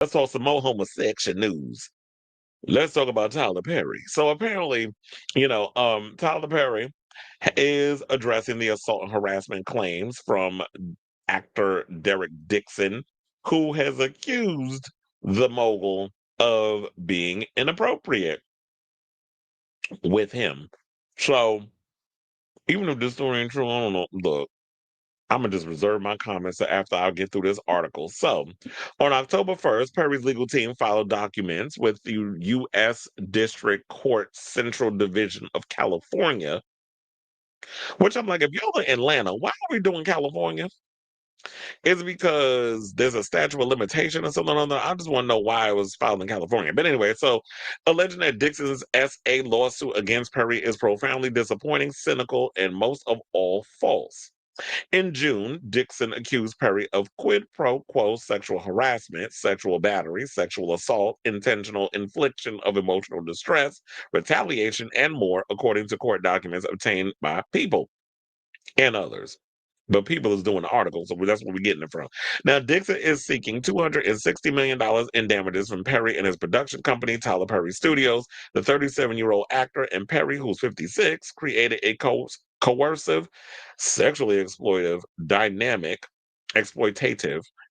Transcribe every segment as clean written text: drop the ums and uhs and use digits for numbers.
Let's talk some more homosexual news. Let's talk about Tyler Perry. So apparently, Tyler Perry is addressing the assault and harassment claims from actor Derek Dixon, who has accused the mogul of being inappropriate with him. So even if this story ain't true, I don't know. Look, I'm gonna just reserve my comments after I get through this article. So, on October 1st, Perry's legal team filed documents with the U.S. District Court Central Division of California, which I'm like, if y'all in Atlanta, why are we doing California? Is it because there's a statute of limitation or something on that? I just want to know why it was filed in California. But anyway, so alleging that Dixon's SA lawsuit against Perry is profoundly disappointing, cynical, and most of all false. In June, Dixon accused Perry of quid pro quo sexual harassment, sexual battery, sexual assault, intentional infliction of emotional distress, retaliation, and more, according to court documents obtained by People and others. But People is doing the article, so that's where we're getting it from. Now, Dixon is seeking $260 million in damages from Perry and his production company, Tyler Perry Studios. The 37-year-old actor and Perry, who's 56, created a coercive, sexually exploitative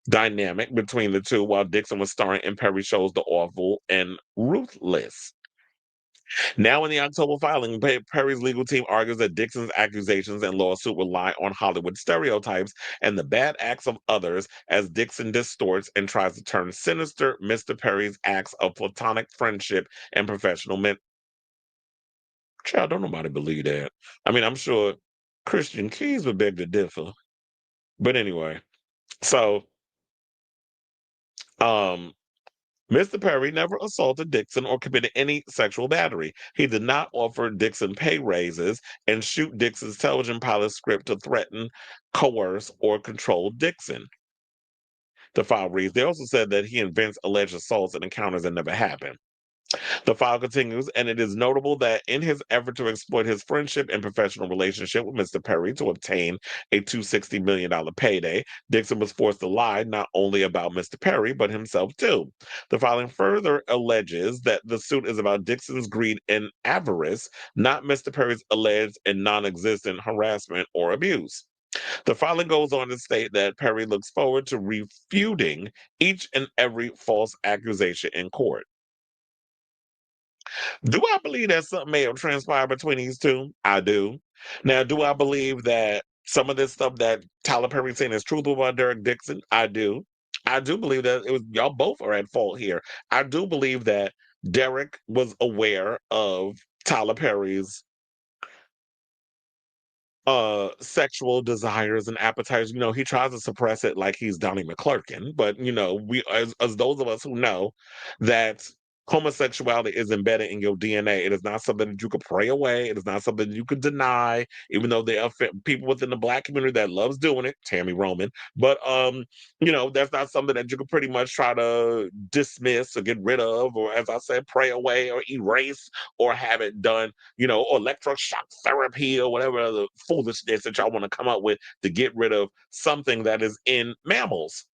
dynamic between the two while Dixon was starring in Perry shows The Awful and Ruthless. Now, in the October filing, Perry's legal team argues that Dixon's accusations and lawsuit rely on Hollywood stereotypes and the bad acts of others as Dixon distorts and tries to turn sinister Mr. Perry's acts of platonic friendship and professional men. Child, don't nobody believe that. I mean, I'm sure Christian Keys would beg to differ. But anyway, so um Mr. Perry never assaulted Dixon or committed any sexual battery. He did not offer Dixon pay raises and shoot Dixon's television pilot script to threaten, coerce, or control Dixon. The file reads. They also said that he invents alleged assaults and encounters that never happened. The file continues, and it is notable that in his effort to exploit his friendship and professional relationship with Mr. Perry to obtain a $260 million payday, Dixon was forced to lie not only about Mr. Perry, but himself too. The filing further alleges that the suit is about Dixon's greed and avarice, not Mr. Perry's alleged and non existent harassment or abuse. The filing goes on to state that Perry looks forward to refuting each and every false accusation in court. Do I believe that something may have transpired between these two? I do. Now, do I believe that some of this stuff that Tyler Perry saying is truthful about Derek Dixon? I do. I do believe that it was y'all both are at fault here. I do believe that Derek was aware of Tyler Perry's sexual desires and appetites. He tries to suppress it like he's Donnie McClurkin, but we as those of us who know that homosexuality is embedded in your DNA. It is not something that you could pray away. It is not something that you could deny, even though there are people within the black community that loves doing it, Tammy Roman. But that's not something that you could pretty much try to dismiss or get rid of, or as I said, pray away or erase or have it done, or electroshock therapy or whatever other foolishness that y'all want to come up with to get rid of something that is in mammals.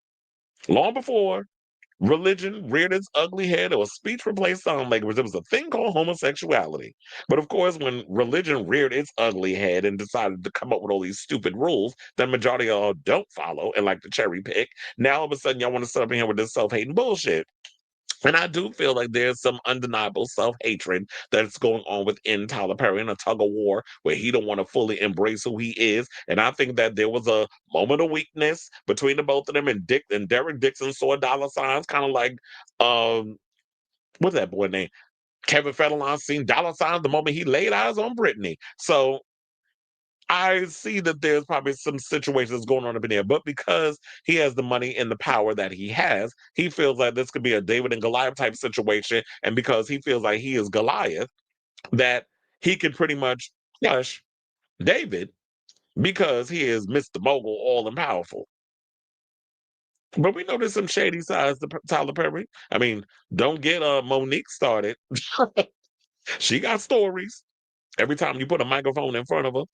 Long before religion reared its ugly head or speech replaced sound language, there was a thing called homosexuality. But of course, when religion reared its ugly head and decided to come up with all these stupid rules that majority of y'all don't follow and like to cherry pick, now all of a sudden y'all want to sit up in here with this self-hating bullshit. And I do feel like there's some undeniable self-hatred that's going on within Tyler Perry in a tug of war where he don't want to fully embrace who he is. And I think that there was a moment of weakness between the both of them, and Dick and Derek Dixon saw dollar signs, kind of like what's that boy name? Kevin Federline seen dollar signs the moment he laid eyes on Brittany. So I see that there's probably some situations going on up in there, but because he has the money and the power that he has, he feels like this could be a David and Goliath type situation. And because he feels like he is Goliath, that he can pretty much crush David because he is Mr. Mogul, all and powerful. But we know there's some shady sides to Tyler Perry. I mean, don't get Monique started. She got stories. Every time you put a microphone in front of her,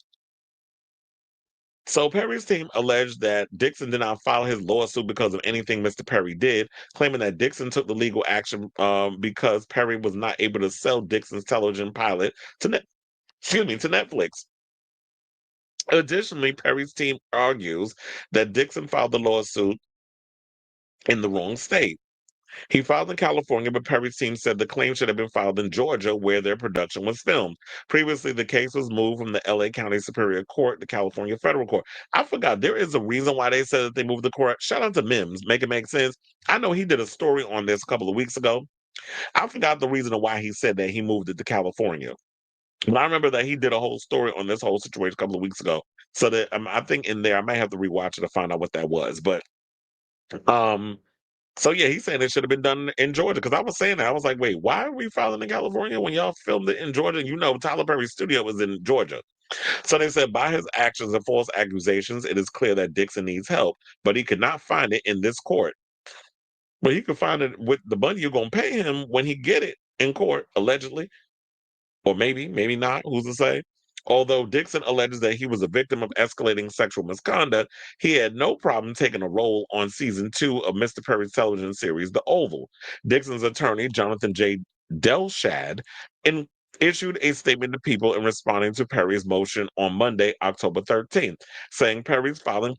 So Perry's team alleged that Dixon did not file his lawsuit because of anything Mr. Perry did, claiming that Dixon took the legal action because Perry was not able to sell Dixon's television pilot to to Netflix. Additionally, Perry's team argues that Dixon filed the lawsuit in the wrong state. He filed in California, but Perry's team said the claim should have been filed in Georgia, where their production was filmed. Previously, the case was moved from the LA County Superior Court to California Federal Court. I forgot there is a reason why they said that they moved the court. Shout out to Mims, make it make sense. I know he did a story on this a couple of weeks ago. I forgot the reason why he said that he moved it to California. But I remember that he did a whole story on this whole situation a couple of weeks ago. So that I think in there I might have to rewatch it to find out what that was. But um so yeah, he's saying it should have been done in Georgia because I was saying that I was like, wait, why are we filing in California when y'all filmed it in Georgia? You know, Tyler Perry's studio was in Georgia. So they said by his actions and false accusations, it is clear that Dixon needs help, but he could not find it in this court. But he could find it with the money you're gonna pay him when he get it in court, allegedly. Or maybe not, who's to say? Although Dixon alleges that he was a victim of escalating sexual misconduct, he had no problem taking a role on season 2 of Mr. Perry's television series, The Oval. Dixon's attorney, Jonathan J. Delshad, in, issued a statement to People in responding to Perry's motion on Monday, October 13th, saying Perry's filing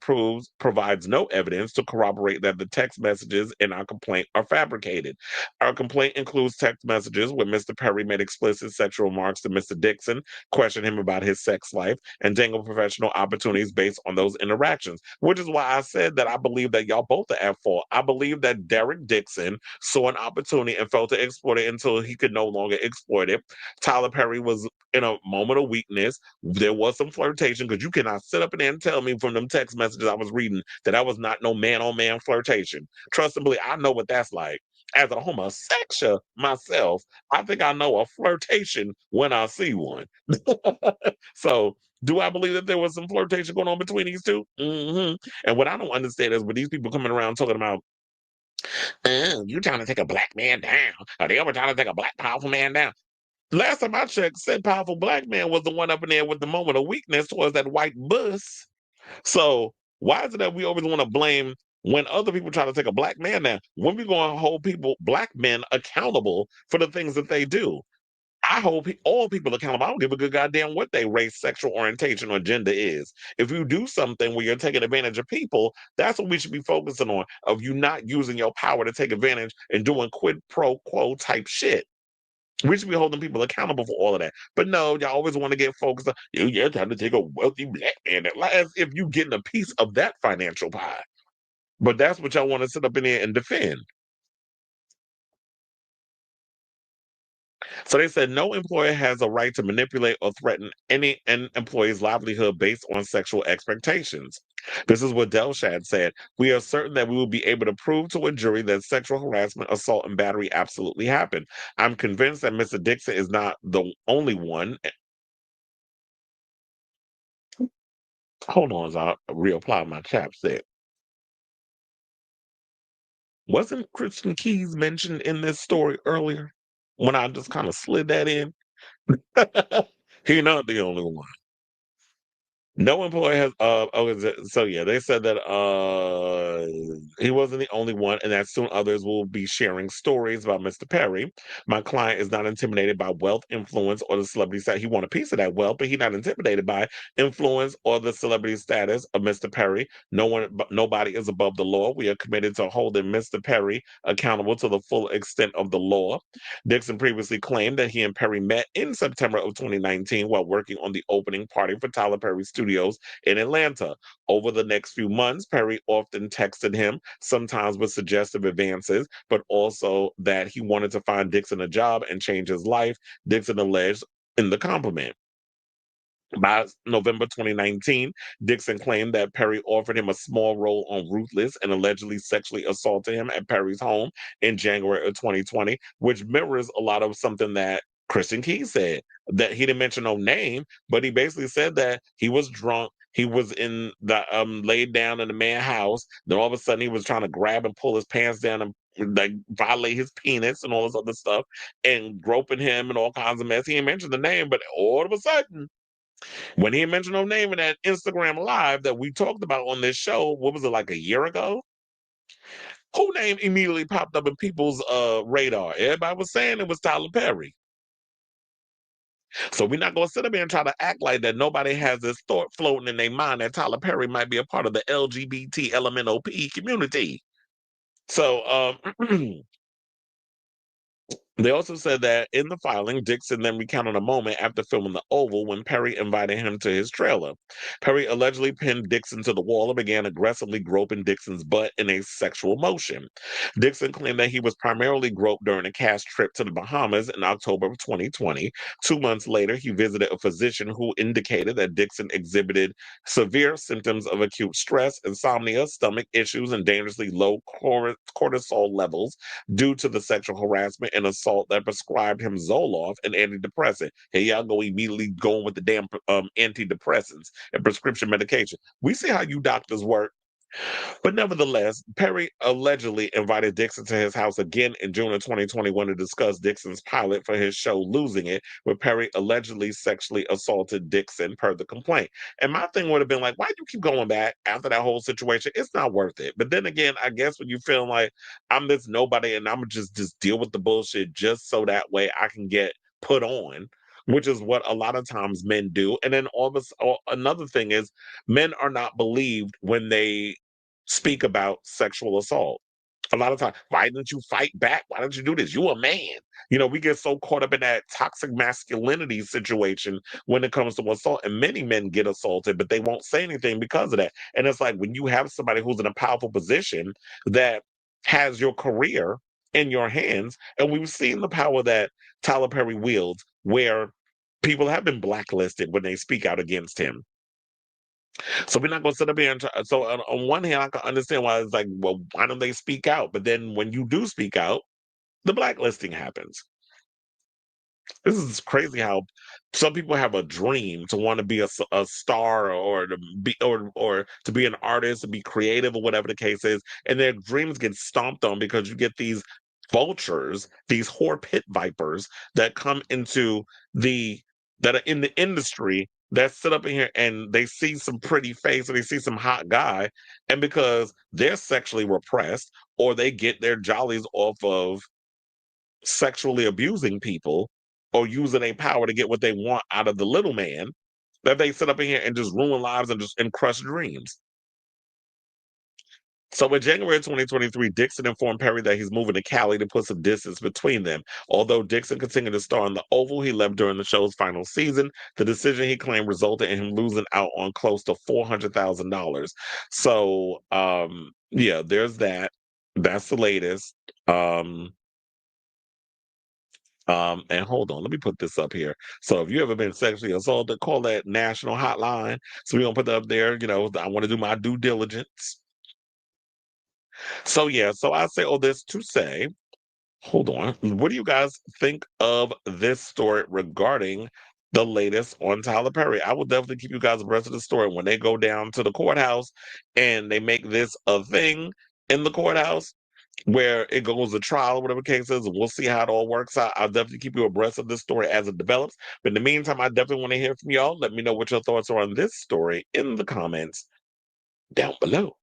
provides no evidence to corroborate that the text messages in our complaint are fabricated. Our complaint includes text messages where Mr. Perry made explicit sexual remarks to Mr. Dixon, questioned him about his sex life, and dangled professional opportunities based on those interactions. Which is why I said that I believe that y'all both are at fault. I believe that Derek Dixon saw an opportunity and failed to exploit it until he could no longer exploit it. Tyler Perry was in a moment of weakness. There was some flirtation because you cannot sit up in there and tell me from them text messages I was reading that was not no man on man flirtation. Trust and believe, I know what that's like as a homosexual myself, I think I know a flirtation when I see one. So, do I believe that there was some flirtation going on between these 2? And what I don't understand is when these people coming around talking about, oh, you trying to take a black man down, or they ever trying to take a black powerful man down. Last time I checked, said powerful black man was the one up in there with the moment of weakness towards that white bus. So why is it that we always want to blame when other people try to take a black man down? When we going to hold black men accountable for the things that they do? I hold all people accountable. I don't give a good goddamn what their race, sexual orientation, or gender is. If you do something where you're taking advantage of people, that's what we should be focusing on. Of you not using your power to take advantage and doing quid pro quo type shit. We should be holding people accountable for all of that. But no, y'all always want to get focused on you're trying to take a wealthy black man. Like as if you getting a piece of that financial pie. But that's what y'all want to sit up in there and defend. So they said no employer has a right to manipulate or threaten an employee's livelihood based on sexual expectations. This is what Delshad said. We are certain that we will be able to prove to a jury that sexual harassment, assault, and battery absolutely happened. I'm convinced that Mr. Dixon is not the only one. Hold on as I reapply my chapstick. Wasn't Christian Keys mentioned in this story earlier when I just kind of slid that in? He not the only one. No employee has so yeah, they said that he wasn't the only one, and that soon others will be sharing stories about Mr. Perry. My client is not intimidated by wealth, influence, or the celebrity status. He want a piece of that wealth, but he's not intimidated by influence or the celebrity status of Mr. Perry. Nobody is above the law. We are committed to holding Mr. Perry accountable to the full extent of the law. Dixon previously claimed that he and Perry met in September of 2019 while working on the opening party for Tyler Perry Studios in Atlanta. Over the next few months, Perry often texted him, sometimes with suggestive advances, but also that he wanted to find Dixon a job and change his life, Dixon alleged in the compliment. By November 2019, Dixon claimed that Perry offered him a small role on Ruthless and allegedly sexually assaulted him at Perry's home in January of 2020, which mirrors a lot of something that Christian Key said. That he didn't mention no name, but he basically said that he was drunk. He was in the laid down in the man's house. Then all of a sudden he was trying to grab and pull his pants down and like violate his penis and all this other stuff and groping him and all kinds of mess. He didn't mention the name, but all of a sudden When he mentioned her name in that Instagram live that we talked about on this show, what was it, like a year ago? Who name immediately popped up in people's radar? Everybody was saying it was Tyler Perry. So we're not gonna sit up here and try to act like that nobody has this thought floating in their mind that Tyler Perry might be a part of the LGBT LMNOP community. So they also said that in the filing, Dixon then recounted a moment after filming The Oval when Perry invited him to his trailer. Perry allegedly pinned Dixon to the wall and began aggressively groping Dixon's butt in a sexual motion. Dixon claimed that he was primarily groped during a cast trip to the Bahamas in October of 2020. 2 months later, he visited a physician who indicated that Dixon exhibited severe symptoms of acute stress, insomnia, stomach issues, and dangerously low cortisol levels due to the sexual harassment and assault that prescribed him Zoloft, an antidepressant. Here y'all go immediately going with the damn antidepressants and prescription medication. We see how you doctors work. But nevertheless, Perry allegedly invited Dixon to his house again in June of 2021 to discuss Dixon's pilot for his show Losing It, where Perry allegedly sexually assaulted Dixon per the complaint. And my thing would have been like, why do you keep going back after that whole situation? It's not worth it. But then again, I guess when you feel like I'm this nobody and I'm just deal with the bullshit just so that way I can get put on, which is what a lot of times men do. And then another thing is men are not believed when they speak about sexual assault. A lot of times, why didn't you fight back? Why didn't you do this? You a man. We get so caught up in that toxic masculinity situation when it comes to assault. And many men get assaulted, but they won't say anything because of that. And it's like when you have somebody who's in a powerful position that has your career in your hands, and we've seen the power that Tyler Perry wields, where people have been blacklisted when they speak out against him. So we're not going to sit up here and try. So on one hand, I can understand why it's like, well, why don't they speak out? But then when you do speak out, the blacklisting happens. This is crazy how some people have a dream to want to be a star or to be or to be an artist, to be creative or whatever the case is, and their dreams get stomped on because you get these vultures, these whore pit vipers that come into the that are in the industry that sit up in here and they see some pretty face or they see some hot guy, and because they're sexually repressed or they get their jollies off of sexually abusing people or using a power to get what they want out of the little man, that they sit up in here and just ruin lives and crush dreams. So in January 2023, Dixon informed Perry that he's moving to Cali to put some distance between them. Although Dixon continued to star on The Oval, he left during the show's final season. The decision, he claimed, resulted in him losing out on close to $400,000. So yeah, there's that. That's the latest. And hold on, let me put this up here. So if you ever been sexually assaulted, call that national hotline. So we're gonna put that up there. I want to do my due diligence. So yeah, so I say all this to say, hold on. What do you guys think of this story regarding the latest on Tyler Perry? I will definitely keep you guys abreast of the story when they go down to the courthouse and they make this a thing in the courthouse where it goes to trial, whatever the case is, and we'll see how it all works out. I'll definitely keep you abreast of this story as it develops. But in the meantime, I definitely want to hear from y'all. Let me know what your thoughts are on this story in the comments down below.